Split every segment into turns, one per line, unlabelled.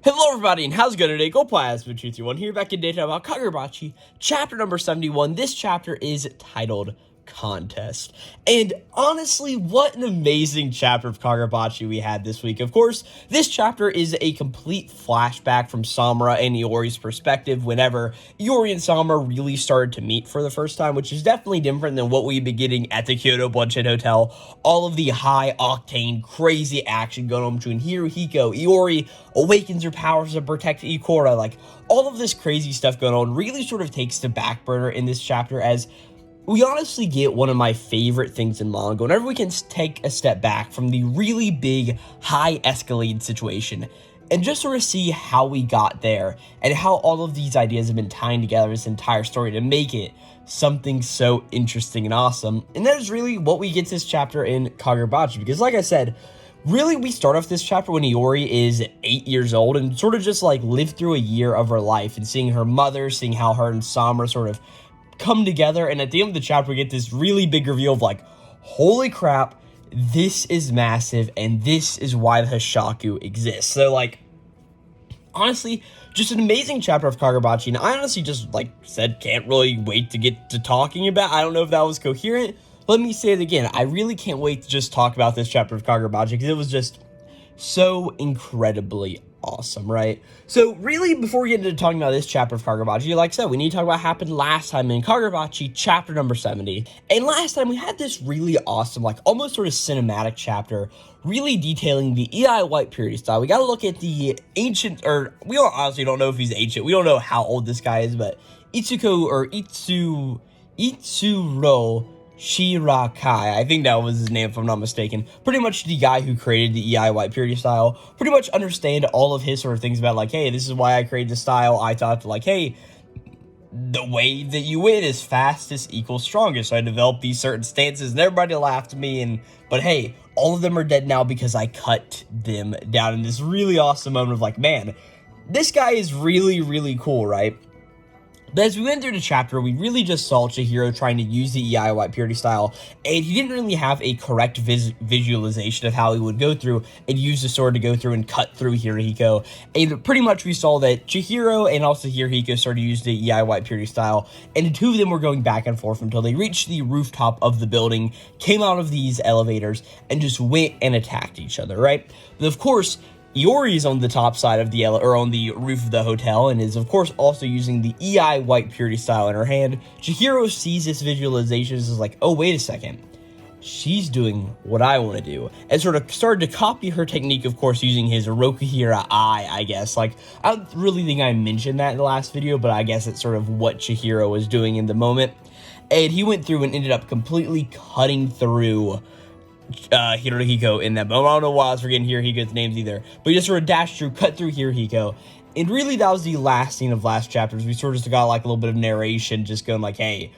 Hello everybody, and how's it going today? Glowplasma231 here, back in data about Kagurabachi, chapter number 71. This chapter is titled Contest. And honestly, what an amazing chapter of Kagurabachi we had this week. Of course, this chapter is a complete flashback from Samura and Iori's perspective whenever Iori and Samura really started to meet for the first time, which is definitely different than what we've been getting at the Kyoto Bloodshed Hotel. All of the high-octane, crazy action going on between Hirohiko, Iori awakens her powers to protect Ikora, like, all of this crazy stuff going on really sort of takes the back burner in this chapter, as we honestly get one of my favorite things in manga whenever we can take a step back from the really big, high-escalated situation and just sort of see how we got there and how all of these ideas have been tying together this entire story to make it something so interesting and awesome. And that is really what we get this chapter in Kagurabachi, because like I said, really we start off this chapter when Iori is 8 years old and sort of just like lived through a year of her life and seeing her mother, seeing how her and Samura sort of come together, and at the end of the chapter we get this really big reveal of like, holy crap, this is massive and this is why the Hishaku exists. So like, honestly, just an amazing chapter of Kagurabachi, and I honestly just like said can't really wait to get to talking about. I don't know if that was coherent. Let me say it again, I really can't wait to just talk about this chapter of Kagurabachi because it was just so incredibly awesome, right? So really, before we get into talking about this chapter of Kagurabachi, like I said, we need to talk about what happened last time in Kagurabachi chapter number 70. And last time we had this really awesome, like almost sort of cinematic chapter, really detailing the E.M.M.I White Purity style. We got to look at the ancient, or we honestly don't know if he's ancient. We don't know how old this guy is, but Itsuro Shirakai, I think that was his name if I'm not mistaken, pretty much the guy who created the E.M.M.I White Purity style, pretty much understand all of his sort of things about like, hey, this is why I created the style. I thought like, hey, the way that you win is fastest equals strongest, so I developed these certain stances and everybody laughed at me, but hey, all of them are dead now because I cut them down in this really awesome moment of like, man, this guy is really, really cool, right? But as we went through the chapter, we really just saw Chihiro trying to use the E.M.M.I White Purity style, and he didn't really have a correct visualization of how he would go through and use the sword to go through and cut through Hirohiko. And pretty much we saw that Chihiro and also Hirohiko started to use the E.M.M.I White Purity style, and the two of them were going back and forth until they reached the rooftop of the building, came out of these elevators, and just went and attacked each other, right? But of course, Iori is on the top side of the on the roof of the hotel and is of course also using the E.M.M.I White Purity style in her hand. Chihiro sees this visualization and is like, oh, wait a second, she's doing what I want to do, and sort of started to copy her technique, of course, using his Rokuhira eye, I guess. Like, I don't really think I mentioned that in the last video, but I guess it's sort of what Chihiro was doing in the moment. And he went through and ended up completely cutting through Hirohiko in that moment. I don't know why I was forgetting Hirohiko's names either, but he just sort of dashed through, cut through Hirohiko, and really that was the last scene of last chapters. We sort of just got like a little bit of narration just going like, hey,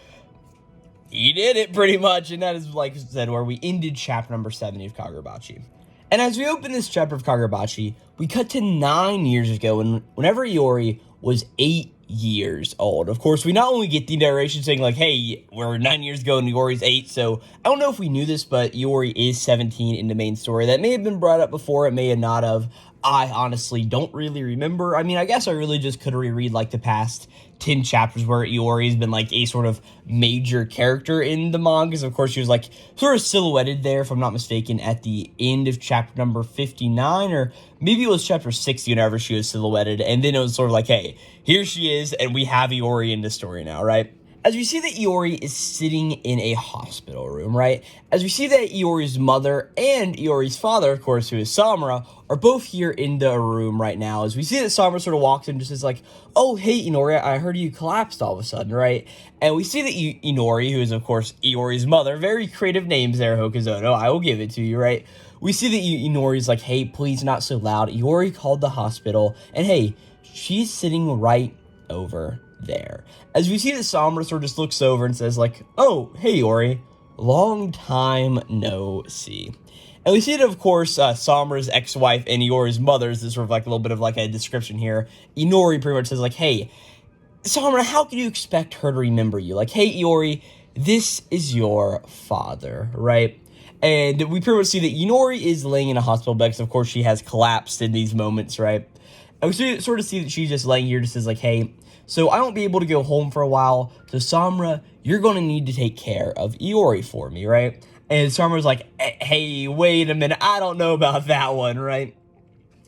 he did it pretty much, and that is, like I said, where we ended chapter number 70 of Kagurabachi. And as we open this chapter of Kagurabachi, we cut to 9 years ago, and whenever Iori was 8 years old. Of course, we not only get the narration saying like, hey, we're 9 years ago and Iori's 8, so I don't know if we knew this, but Iori is 17 in the main story. That may have been brought up before, it may have not have. I honestly don't really remember. I mean, I guess I really just could reread like the past 10 chapters where Iori has been like a sort of major character in the mangas. Of course, she was like sort of silhouetted there, if I'm not mistaken, at the end of chapter number 59, or maybe it was chapter 60 whenever she was silhouetted, and then it was sort of like, hey, here she is, and we have Iori in the story now, right? As we see that Iori is sitting in a hospital room, right? As we see that Iori's mother and Iori's father, of course, who is Samura, are both here in the room right now. As we see that Samura sort of walks in and just is like, oh, hey, Inori, I heard you collapsed all of a sudden, right? And we see that Inori, who is, of course, Iori's mother, very creative names there, Hokuzono, I will give it to you, right? We see that Inori's like, hey, please not so loud. Iori called the hospital, and hey, she's sitting right over there. As we see that Samura sort of just looks over and says like, oh, hey, Iori, long time no see. And we see that, of course, Samura's ex-wife and Iori's mother is sort of like a little bit of like a description here. Inori pretty much says like, hey, Samura, how can you expect her to remember you? Like, hey, Iori, this is your father, right? And we pretty much see that Inori is laying in a hospital bed because, of course, she has collapsed in these moments, right? I sort of see that she's just laying here, just says like, hey, so I won't be able to go home for a while, so Samura, you're going to need to take care of Iori for me, right? And Samura's like, hey, wait a minute, I don't know about that one, right?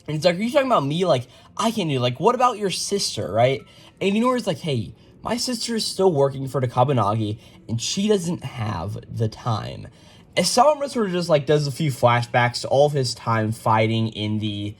And it's like, are you talking about me? Like, I can't do, like, what about your sister, right? And Inori's like, hey, my sister is still working for the Kabunagi, and she doesn't have the time. And Samura sort of just, like, does a few flashbacks to all of his time fighting in the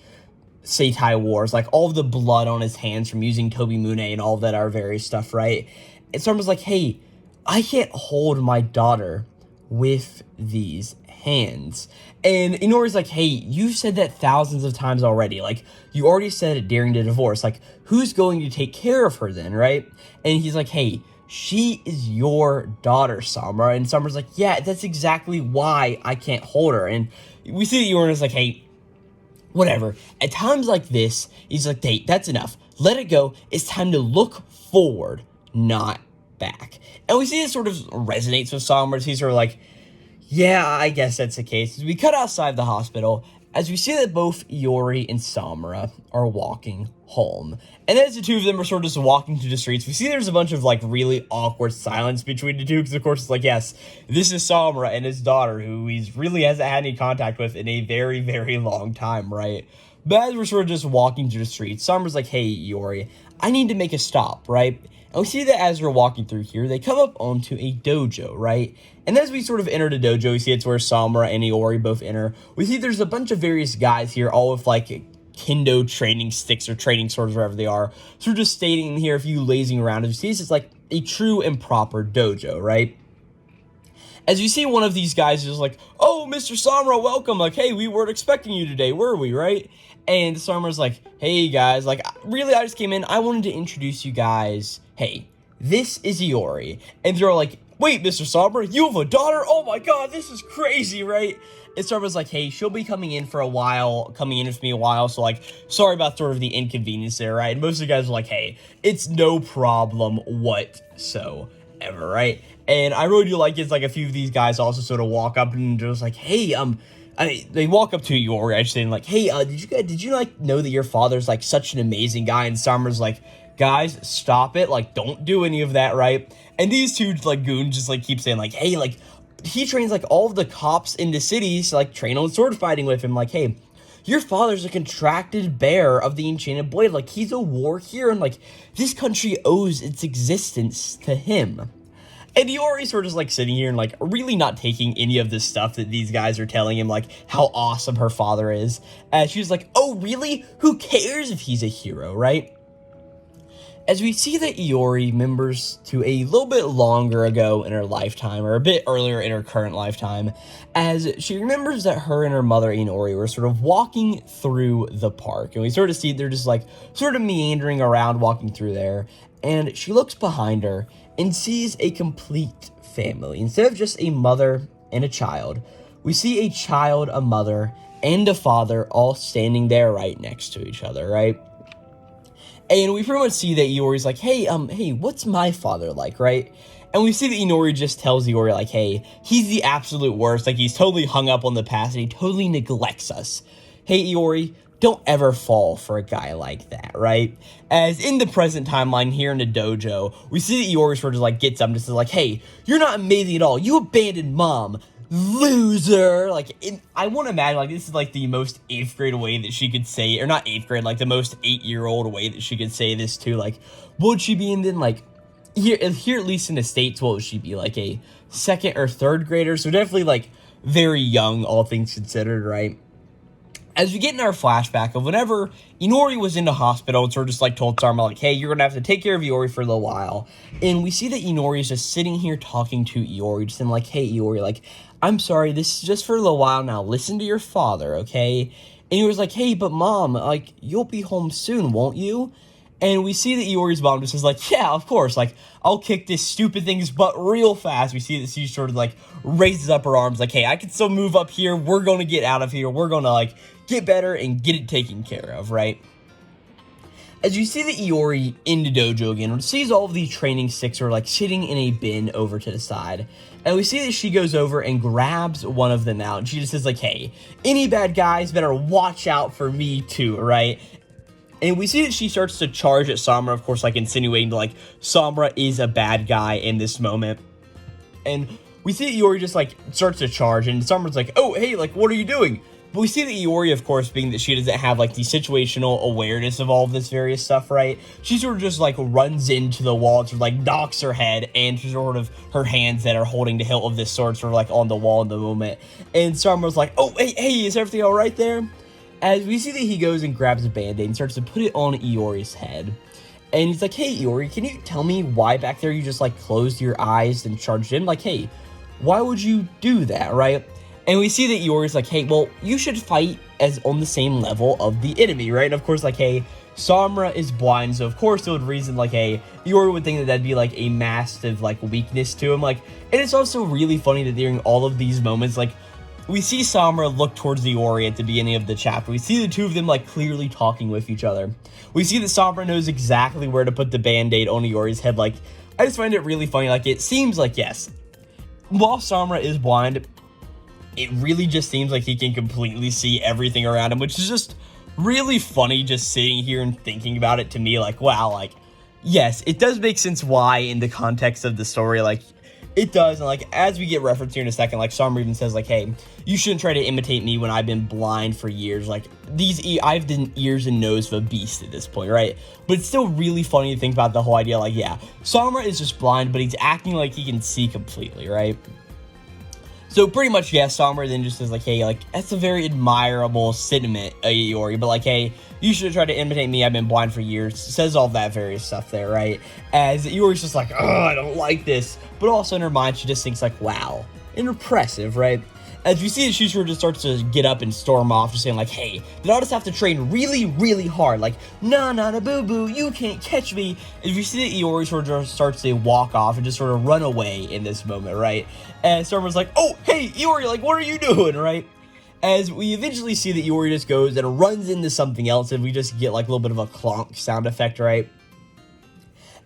Seitai Wars, like, all of the blood on his hands from using Tobimune and all of that are various stuff, right? And Samura's like, hey, I can't hold my daughter with these hands. And Inori's like, hey, you've said that thousands of times already. Like, you already said it during the divorce. Like, who's going to take care of her then, right? And he's like, hey, she is your daughter, Samura. And Samura's like, yeah, that's exactly why I can't hold her. And we see that Inori's like, hey, whatever. At times like this, he's like, hey, that's enough. Let it go. It's time to look forward, not back. And we see this sort of resonates with Samura. He's sort of like, yeah, I guess that's the case. As we cut outside the hospital, as we see that both Iori and Samura are walking home. And as the two of them are sort of just walking through the streets, we see there's a bunch of, like, really awkward silence between the two, because, of course, it's like, yes, this is Samura and his daughter, who he really hasn't had any contact with in a very, very long time, right? But as we're sort of just walking through the streets, Samura's like, hey, Iori, I need to make a stop, right? And we see that as we're walking through here, they come up onto a dojo, right? And as we sort of enter the dojo, we see it's where Samura and Iori both enter. We see there's a bunch of various guys here, all with, like, kendo training sticks or training swords, wherever they are. So we're just standing here, a few lazing around. As you see, it's like a true and proper dojo, right? As you see one of these guys is like, oh, Mr. Samura, welcome. Like, hey, we weren't expecting you today, were we, right? And Samura's like, hey, guys, like, really, I just came in. I wanted to introduce you guys. Hey, this is Iori. And they're all like, wait, Mr. Samura, you have a daughter? Oh my god, this is crazy, right? And Samura's like, hey, she'll be coming in with me a while, so, like, sorry about sort of the inconvenience there, right? And most of the guys are like, hey, it's no problem whatsoever, right? And I really do like it's like a few of these guys also sort of walk up and just like, hey, they walk up to Iori, I should say, and like, hey, did you like know that your father's like such an amazing guy? And Samura's like, guys, stop it, like, don't do any of that, right? And these two, like, goons just, like, keep saying, like, hey, like, he trains, like, all of the cops in the cities to, like, train on sword fighting with him, like, hey, your father's a contracted bearer of the Enchanted Blade, like, he's a war hero, and, like, this country owes its existence to him. And Iori's sort of just, like, sitting here and, like, really not taking any of this stuff that these guys are telling him, like, how awesome her father is. And she's like, oh, really? Who cares if he's a hero, right? As we see that Iori remembers to a little bit longer ago in her lifetime, or a bit earlier in her current lifetime, as she remembers that her and her mother Inori were sort of walking through the park. And we sort of see they're just like sort of meandering around walking through there. And she looks behind her and sees a complete family. Instead of just a mother and a child, we see a child, a mother, and a father all standing there right next to each other, right? And we pretty much see that Iori's like, hey, what's my father like, right? And we see that Inori just tells Iori, like, hey, he's the absolute worst. Like, he's totally hung up on the past, and he totally neglects us. Hey, Iori, don't ever fall for a guy like that, right? As in the present timeline here in the dojo, we see that Iori sort of, like, gets up and just is like, hey, you're not amazing at all. You abandoned mom. Loser. Like, I want to imagine, like, this is, like, the most 8th grade way that she could say, or not 8th grade, like, the most 8-year-old way that she could say this to, like, what would she be in then, like, here at least in the States, what would she be, like, a 2nd or 3rd grader? So definitely, like, very young, all things considered, right? As we get in our flashback of whenever Inori was in the hospital and sort of just, like, told Samura, like, hey, you're going to have to take care of Iori for a little while. And we see that Inori is just sitting here talking to Iori, just saying, like, hey, Iori, like, I'm sorry, this is just for a little while now. Listen to your father, okay? And Iori's like, hey, but mom, like, you'll be home soon, won't you? And we see that Iori's mom just is like, yeah, of course, like, I'll kick this stupid thing's butt real fast. We see that she sort of, like, raises up her arms, like, hey, I can still move up here. We're going to get out of here. We're going to, like, get better and get it taken care of, right? As you see that Iori in the dojo again, sees all of these training sticks are, like, sitting in a bin over to the side. And we see that she goes over and grabs one of them out. And she just says, like, hey, any bad guys better watch out for me too, right? And we see that she starts to charge at Samura, of course, like insinuating like Samura is a bad guy in this moment. And we see that Iori just like starts to charge, and Samura's like, oh, hey, like, what are you doing? But we see that Iori, of course, being that she doesn't have like the situational awareness of all of this various stuff, right? She sort of just like runs into the wall, sort of like knocks her head, and sort of her hands that are holding the hilt of this sword sort of like on the wall in the moment. And Samura's like, oh, hey, is everything all right there? As we see that he goes and grabs a band-aid and starts to put it on Iori's head. And he's like, hey, Iori, can you tell me why back there you just like closed your eyes and charged in? Like, hey, why would you do that, right? And we see that Iori's like, hey, well, you should fight as on the same level of the enemy, right? And of course, like, hey, Samura is blind, so of course it would reason, like, hey, Iori would think that that'd be, like, a massive, like, weakness to him, like, and it's also really funny that during all of these moments, like, we see Samura look towards Iori at the beginning of the chapter. We see the two of them, like, clearly talking with each other. We see that Samura knows exactly where to put the band-aid on Iori's head, like, I just find it really funny, like, it seems like, yes, while Samura is blind, it really just seems like he can completely see everything around him, which is just really funny just sitting here and thinking about it to me, like, wow, like, yes, it does make sense why in the context of the story, like, it does, and, like, as we get referenced here in a second, like, Samura even says, like, hey, you shouldn't try to imitate me when I've been blind for years, like, I've the ears and nose of a beast at this point, right? But it's still really funny to think about the whole idea, like, yeah, Samura is just blind, but he's acting like he can see completely, right? So pretty much, yeah, Samura then just says, like, hey, like, that's a very admirable sentiment, Iori, but, like, hey, you should try to imitate me, I've been blind for years, says all that various stuff there, right? As Iori's just like, oh, I don't like this, but also in her mind, she just thinks, like, wow, impressive, right? As you see that she sort of just starts to get up and storm off, just saying, like, hey, did I just have to train really, really hard? Like, nah, boo-boo, you can't catch me. As you see that Iori sort of just starts to walk off and just sort of run away in this moment, right? And Stormer's like, oh, hey, Iori, like, what are you doing, right? As we eventually see that Iori just goes and runs into something else, and we just get, like, a little bit of a clonk sound effect, right?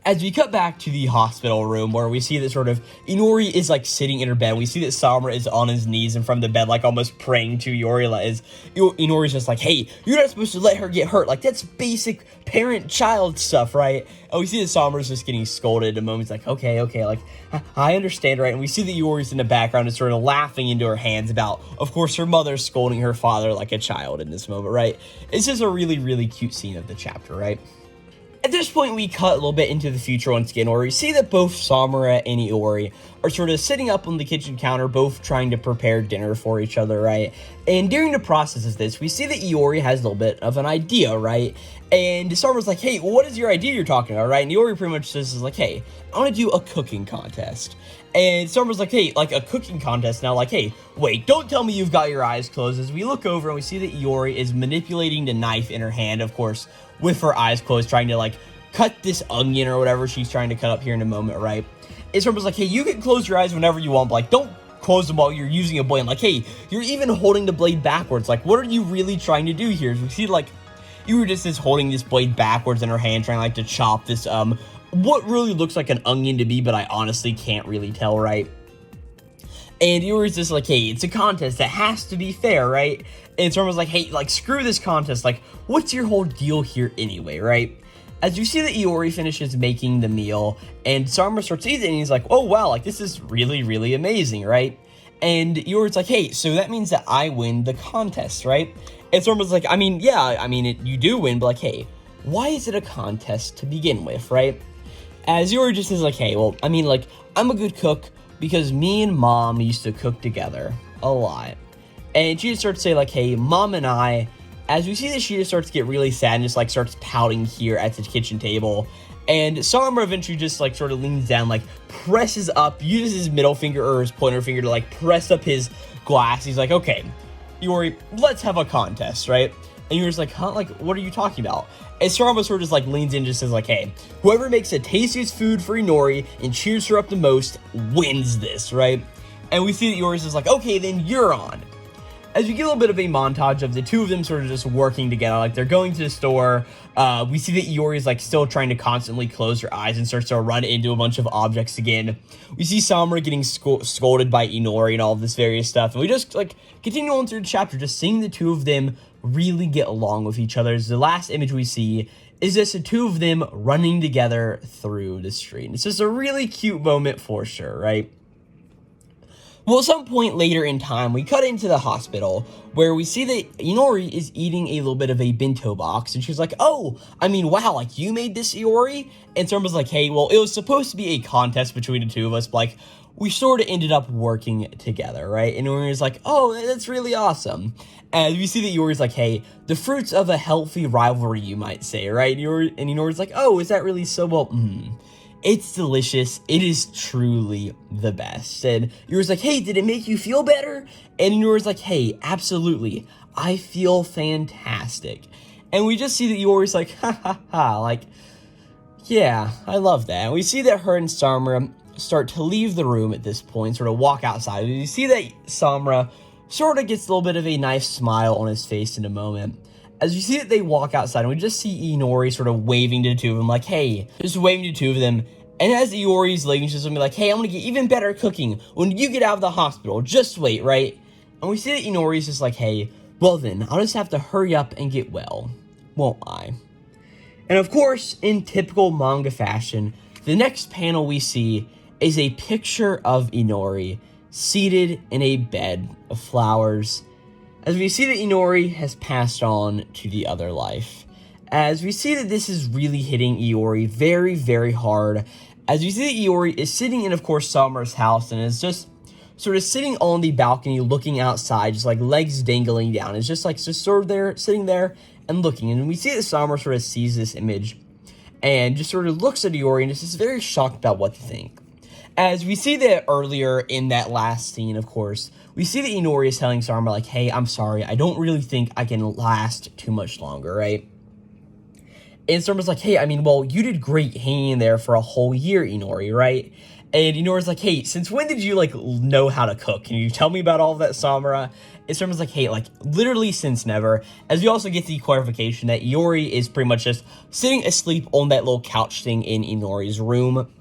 As we cut back to the hospital room, where we see that sort of Inori is, like, sitting in her bed. We see that Samura is on his knees in front of the bed, like, almost praying to Iori. As Inori's just like, hey, you're not supposed to let her get hurt. Like, that's basic parent-child stuff, right? And we see that Samura's just getting scolded in a moment. He's like, okay, like, I understand, right? And we see that Iori's in the background and sort of laughing into her hands about, of course, her mother scolding her father like a child in this moment, right? It's just a really, really cute scene of the chapter, right? At this point, we cut a little bit into the future once again, where we see that both Samura and Iori are sort of sitting up on the kitchen counter, both trying to prepare dinner for each other, right? And during the process of this, we see that Iori has a little bit of an idea, right? And Samura's like, hey, what is your idea you're talking about, right? And Iori pretty much says, like, hey, I want to do a cooking contest. And Samura's like, hey, like a cooking contest now, like, hey, wait, don't tell me you've got your eyes closed. As we look over and we see that Iori is manipulating the knife in her hand, of course, with her eyes closed, trying to, like, cut this onion or whatever she's trying to cut up here in a moment, right? And Samura's like, hey, you can close your eyes whenever you want, but, like, don't close them while you're using a blade. Like, hey, you're even holding the blade backwards. Like, what are you really trying to do here? As we see, like, Iori is holding this blade backwards in her hand, trying, like, to chop this, what really looks like an onion to me, but I honestly can't really tell, right? And Iori's just like, hey, it's a contest, it has to be fair, right? And Samura's like, hey, like, screw this contest, like, what's your whole deal here anyway, right? As you see that Iori finishes making the meal, and Samura starts eating, and he's like, oh, wow, like, this is really, really amazing, right? And Iori's like, hey, so that means that I win the contest, right? And Samura's like, I mean, yeah, I mean, you do win, but, like, hey, why is it a contest to begin with, right? As Iori just is like, hey, well, I mean, like, I'm a good cook because me and Mom used to cook together a lot. And she just starts to say, like, hey, Mom and I, as we see that she just starts to get really sad and just, like, starts pouting here at the kitchen table. And Samura eventually just, like, sort of leans down, like, presses up, uses his middle finger or his pointer finger to, like, press up his glass. He's like, okay, Iori, let's have a contest, right? And Iori's like, huh? Like, what are you talking about? And Samura sort of just, like, leans in and just says, like, hey, whoever makes the tastiest food for Inori and cheers her up the most wins this, right? And we see that Iori's just like, okay, then you're on. As we get a little bit of a montage of the two of them sort of just working together, like, they're going to the store. We see that Iori is, like, still trying to constantly close her eyes and starts to run into a bunch of objects again. We see Samura getting scolded by Inori and all of this various stuff. And we just, like, continue on through the chapter, just seeing the two of them really get along with each other. As the last image we see is just the two of them running together through the street. It's just a really cute moment for sure, right? Well, at some point later in time, we cut into the hospital where we see that Inori is eating a little bit of a bento box, and she's like, oh, I mean, wow, like, you made this, Iori? And Sora's like, hey, well, it was supposed to be a contest between the two of us, but, like, we sort of ended up working together, right? And Iori's like, oh, that's really awesome. And we see that Iori's like, hey, the fruits of a healthy rivalry, you might say, right? And Inori's like, oh, is that really so? Well, it's delicious. It is truly the best. And Iori's like, hey, did it make you feel better? And Iori's like, hey, absolutely. I feel fantastic. And we just see that Iori's like, ha ha ha, like, yeah, I love that. And we see that her and Samura start to leave the room at this point, sort of walk outside. And you see that Samura sort of gets a little bit of a nice smile on his face in a moment. As you see that they walk outside, and we just see Inori sort of waving to the two of them, like, hey, just waving to the two of them. And as Iori's leaving, she's gonna be like, hey, I'm gonna get even better cooking when you get out of the hospital. Just wait, right? And we see that Inori's just like, hey, well then, I'll just have to hurry up and get well, won't I? And of course, in typical manga fashion, the next panel we see is a picture of Inori seated in a bed of flowers, as we see that Inori has passed on to the other life. As we see that this is really hitting Iori very, very hard, as we see that Iori is sitting in, of course, Samura's house, and is just sort of sitting on the balcony looking outside, just like legs dangling down. It's just like just sort of there, sitting there and looking. And we see that Samura sort of sees this image and just sort of looks at Iori and is just very shocked about what to think. As we see that earlier in that last scene, of course, we see that Inori is telling Samura, like, hey, I'm sorry, I don't really think I can last too much longer, right? And Samura's like, hey, I mean, well, you did great hanging in there for a whole year, Inori, right? And Inori's like, hey, since when did you, like, know how to cook? Can you tell me about all of that, Samura? And Samura's like, hey, like, literally since never. As we also get the clarification that Iori is pretty much just sitting asleep on that little couch thing in Inori's room.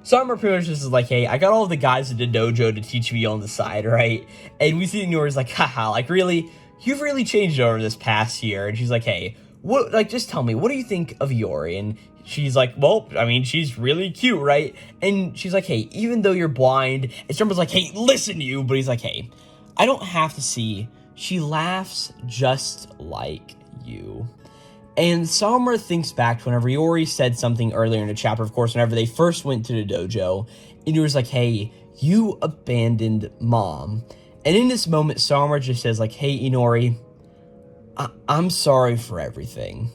Samura pretty much just is like, hey, I got all of the guys at the dojo to teach me on the side, right? And we see Inori's like, haha, like, really? You've really changed over this past year. And she's like, hey, what, like, just tell me, what do you think of Iori? And she's like, well, I mean, she's really cute, right? And she's like, hey, even though you're blind, and Samura's like, hey, listen, you, but he's like, hey, I don't have to see. She laughs just like you. And Samura thinks back to whenever Iori said something earlier in the chapter, of course, whenever they first went to the dojo, and Iori's like, hey, you abandoned mom. And in this moment, Samura just says, like, hey, Inori, I'm sorry for everything.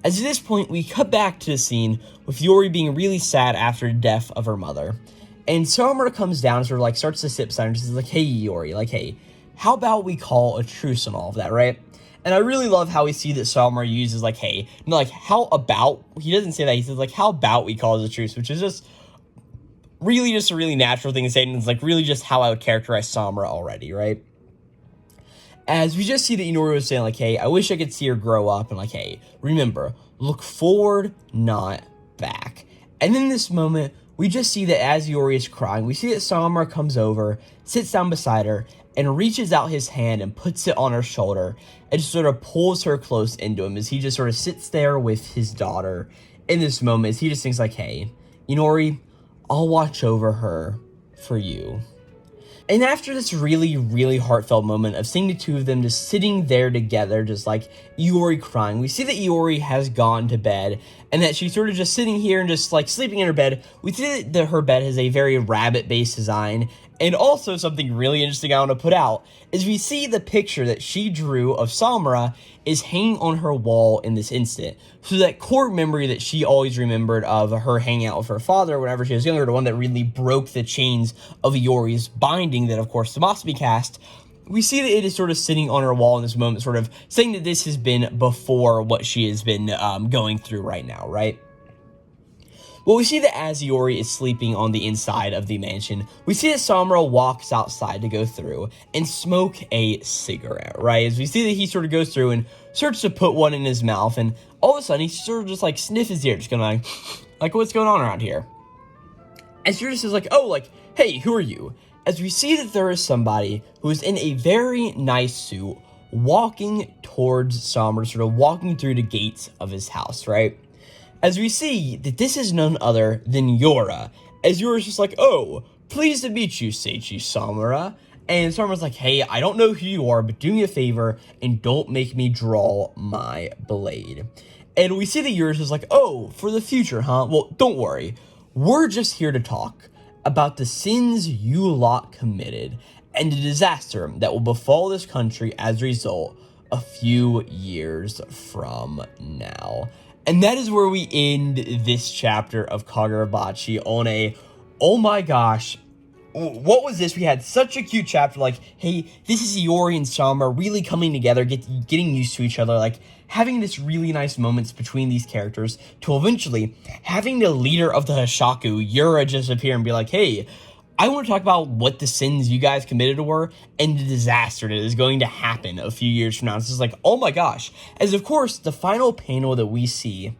As at this point, we cut back to the scene with Iori being really sad after the death of her mother. And Samura comes down and sort of, like, starts to sit beside her and says, like, hey, Iori, like, hey, how about we call a truce on all of that, right? And I really love how we see that Samura uses, like, hey, no, like, how about, he doesn't say that, he says, like, how about we call it a truce, which is just really just a really natural thing to say, and it's, like, really just how I would characterize Samura already, right? As we just see that Inori was saying, like, hey, I wish I could see her grow up, and, like, hey, remember, look forward, not back. And in this moment, we just see that as Iori is crying, we see that Samura comes over, sits down beside her, and reaches out his hand and puts it on her shoulder and just sort of pulls her close into him as he just sort of sits there with his daughter in this moment as he just thinks like, hey, Inori, I'll watch over her for you. And after this really, really heartfelt moment of seeing the two of them just sitting there together, just like Iori crying, we see that Iori has gone to bed and that she's sort of just sitting here and just like sleeping in her bed. We see that her bed has a very rabbit-based design. And also something really interesting I want to put out is we see the picture that she drew of Samura is hanging on her wall in this instant. So that core memory that she always remembered of her hanging out with her father whenever she was younger, the one that really broke the chains of Iori's binding that, of course, Tomasubi cast, we see that it is sort of sitting on her wall in this moment, sort of saying that this has been before what she has been going through right now, right? Well, we see that as Iori is sleeping on the inside of the mansion, we see that Samura walks outside to go through and smoke a cigarette, right? As we see that he sort of goes through and starts to put one in his mouth, and all of a sudden he sort of just like sniffs his ear, just kind of like, what's going on around here? And Yuri says like, oh, like, hey, who are you? As we see that there is somebody who is in a very nice suit, walking towards Samura, sort of walking through the gates of his house, right? As we see that this is none other than Yora, as Yora's just like, oh, pleased to meet you, Seichi Samura. And Samura's like, hey, I don't know who you are, but do me a favor and don't make me draw my blade. And we see that Yora's just like, oh, for the future, huh? Well, don't worry. We're just here to talk about the sins you lot committed and the disaster that will befall this country as a result a few years from now. And that is where we end this chapter of Kagurabachi on a, oh my gosh, what was this? We had such a cute chapter, like, hey, this is Iori and Samura really coming together, getting used to each other, like, having this really nice moments between these characters, to eventually having the leader of the Hashaku, Yura, just appear and be like, hey, I want to talk about what the sins you guys committed were and the disaster that is going to happen a few years from now. It's just like, oh my gosh. As, of course, the final panel that we see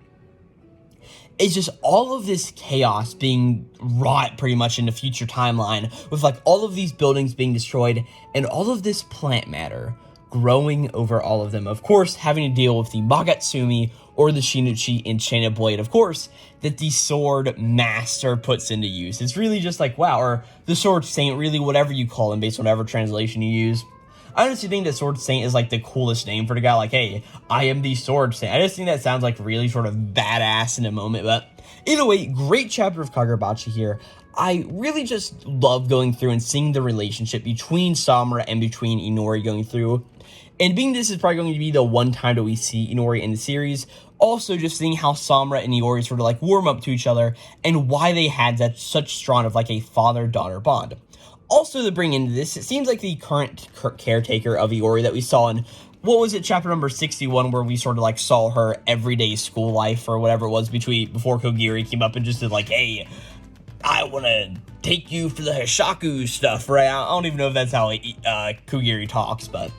is just all of this chaos being wrought pretty much in the future timeline with like all of these buildings being destroyed and all of this plant matter growing over all of them. Of course, having to deal with the Magatsumi or the Shinichi Enchanted Blade, of course, that the Sword Master puts into use. It's really just like, wow, or the Sword Saint, really whatever you call him based on whatever translation you use. I honestly think that Sword Saint is like the coolest name for the guy, like, hey, I am the Sword Saint. I just think that sounds like really sort of badass in a moment, but either way, great chapter of Kagurabachi here. I really just love going through and seeing the relationship between Samura and between Inori going through. And being this is probably going to be the one time that we see Inori in the series, also just seeing how Samura and Iori sort of like warm up to each other and why they had that such strong of like a father-daughter bond. Also to bring into this, it seems like the current caretaker of Iori that we saw in, what was it, chapter number 61, where we sort of like saw her everyday school life or whatever it was before Kogiri came up and just did like, hey, I want to take you for the Hishaku stuff, right? I don't even know if that's how Kogiri talks, but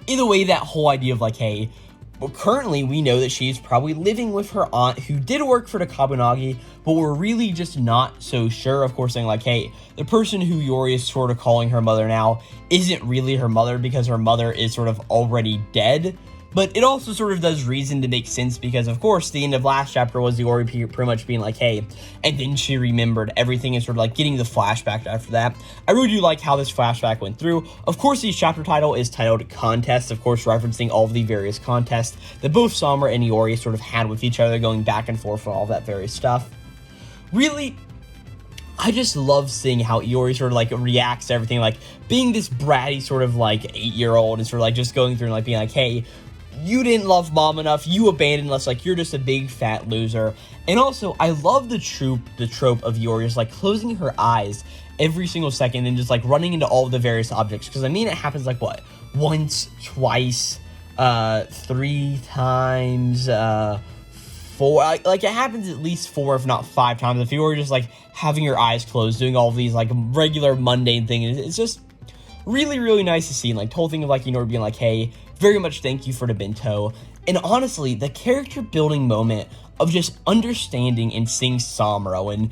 either way, that whole idea of like, hey, well, currently we know that she's probably living with her aunt who did work for the Kabunagi, but we're really just not so sure. Of course, saying like, hey, the person who Iori is sort of calling her mother now isn't really her mother because her mother is sort of already dead. But it also sort of does reason to make sense because, of course, the end of last chapter was Iori pretty much being like, hey, and then she remembered everything and sort of like getting the flashback after that. I really do like how this flashback went through. Of course, the chapter title is titled Contest, of course, referencing all of the various contests that both Samura and Iori sort of had with each other, going back and forth and all that various stuff. Really, I just love seeing how Iori sort of like reacts to everything, like being this bratty sort of like 8-year-old and sort of like just going through and like being like, hey, you didn't love mom enough, you abandoned us, like you're just a big fat loser. And also, I love the trope of Iori just like closing her eyes every single second and just like running into all of the various objects. Because I mean, it happens like what? Once, twice, 3 times, 4, like it happens at least 4 if not 5 times. If you were just like having your eyes closed, doing all of these like regular mundane things, it's just really, really nice to see. And like the whole thing of like Inori being like, hey, very much thank you for the bento. And honestly, the character building moment of just understanding and seeing Samura when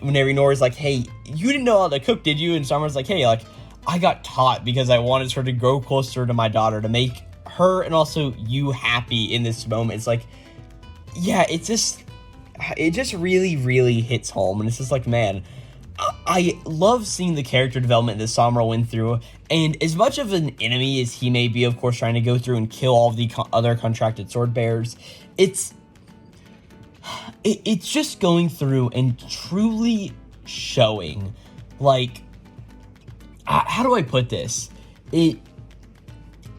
whenever Inori's like, hey, you didn't know how to cook, did you? And Samura's like, hey, like I got taught because I wanted her to grow closer to my daughter, to make her and also you happy in this moment. It's like, yeah, it just really, really hits home. And it's just like, man, I love seeing the character development that Samura went through, and as much of an enemy as he may be, of course, trying to go through and kill all of the other contracted sword bearers, it's just going through and truly showing, like, how do I put this?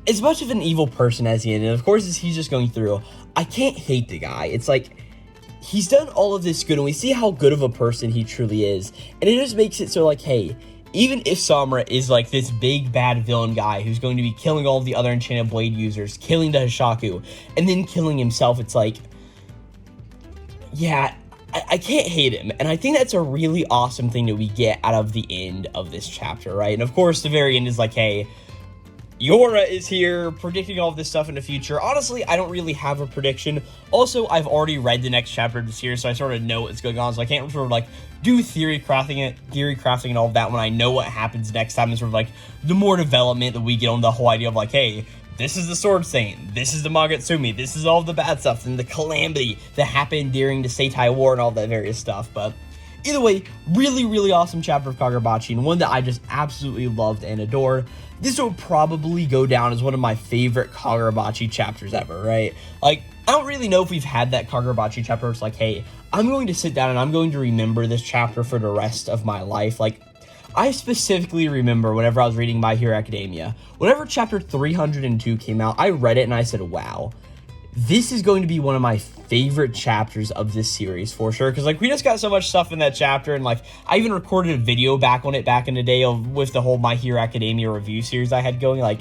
As much of an evil person as he is, and of course, as he's just going through, I can't hate the guy. It's like, he's done all of this good, and we see how good of a person he truly is, and it just makes it so like, hey, even if Samura is like this big bad villain guy who's going to be killing all of the other Enchanted Blade users, killing the Hishaku, and then killing himself, it's like, yeah, I can't hate him, and I think that's a really awesome thing that we get out of the end of this chapter, right? And of course, the very end is like, hey, Yora is here, predicting all of this stuff in the future. Honestly, I don't really have a prediction. Also, I've already read the next chapter of the series, so I sort of know what's going on, so I can't sort of, like, do theory crafting and all of that when I know what happens next time, and sort of like the more development that we get on the whole idea of like, hey, this is the Sword Saint, this is the Magatsumi, this is all the bad stuff and the calamity that happened during the Seitai War and all that various stuff. But either way, really, really awesome chapter of Kagurabachi, and one that I just absolutely loved and adored. This would probably go down as one of my favorite Kagurabachi chapters ever, right? Like, I don't really know if we've had that Kagurabachi chapter where it's like, hey, I'm going to sit down and I'm going to remember this chapter for the rest of my life. Like, I specifically remember whenever I was reading My Hero Academia, whenever chapter 302 came out, I read it and I said, wow, this is going to be one of my favorite chapters of this series for sure, because like we just got so much stuff in that chapter, and like I even recorded a video back on it back in the day with the whole My Hero Academia review series I had going. Like,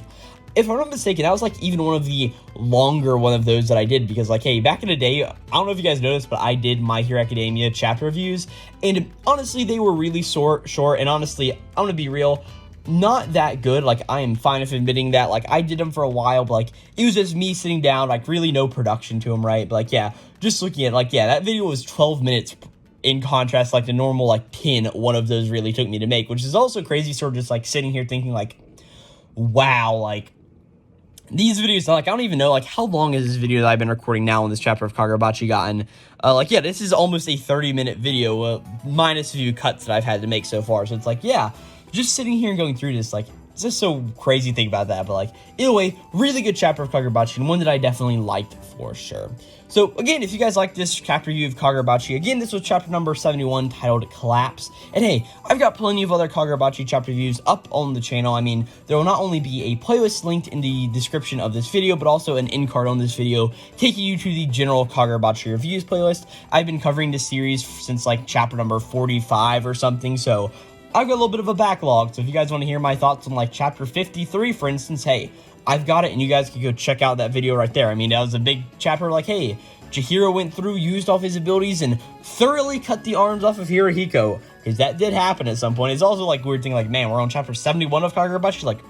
if I'm not mistaken, that was like even one of the longer one of those that I did, because like, hey, back in the day, I don't know if you guys noticed, but I did My Hero Academia chapter reviews, and honestly they were really short, and honestly, I'm gonna be real, not that good. Like, I am fine with admitting that. Like, I did them for a while, but like it was just me sitting down, like really no production to them, right? But like, yeah, just looking at like, yeah, that video was 12 minutes in contrast like the normal like 10 one of those really took me to make, which is also crazy, sort of just like sitting here thinking like, wow, like these videos, like I don't even know like how long is this video that I've been recording now on this chapter of Kagurabachi gotten. Like, yeah, this is almost a 30-minute video, minus a few cuts that I've had to make so far. So it's like, yeah, just sitting here and going through this, like, it's just so crazy to think about that. But like, either way, really good chapter of Kagurabachi, and one that I definitely liked for sure. So again, if you guys like this chapter review of Kagurabachi, again, this was chapter number 71 titled Collapse. And hey, I've got plenty of other Kagurabachi chapter reviews up on the channel. I mean, there will not only be a playlist linked in the description of this video, but also an end card on this video taking you to the general Kagurabachi reviews playlist. I've been covering this series since like chapter number 45 or something, so I've got a little bit of a backlog. So if you guys want to hear my thoughts on like chapter 53, for instance, hey, I've got it, and you guys can go check out that video right there. I mean, that was a big chapter, like, hey, Chihiro went through, used off his abilities, and thoroughly cut the arms off of Hirohiko, because that did happen at some point. It's also like weird thing, like, man, we're on chapter 71 of Kagurabachi, like,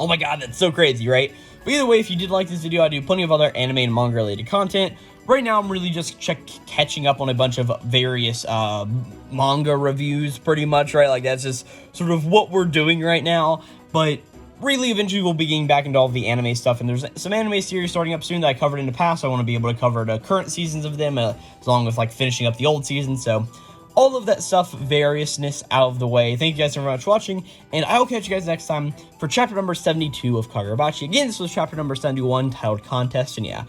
oh my god, that's so crazy, right? But either way, if you did like this video, I do plenty of other anime and manga related content. Right now, I'm really just catching up on a bunch of various manga reviews, pretty much, right? Like, that's just sort of what we're doing right now. But really, eventually, we'll be getting back into all of the anime stuff. And there's some anime series starting up soon that I covered in the past. So I want to be able to cover the current seasons of them, along with, like, finishing up the old season. So all of that stuff, variousness out of the way. Thank you guys so much for watching, and I will catch you guys next time for chapter number 72 of Kagurabachi. Again, this was chapter number 71, titled Contest, and yeah,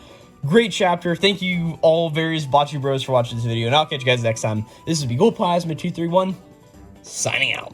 great chapter. Thank you all various Bocce Bros for watching this video, and I'll catch you guys next time. This is Glowplasma 231, signing out.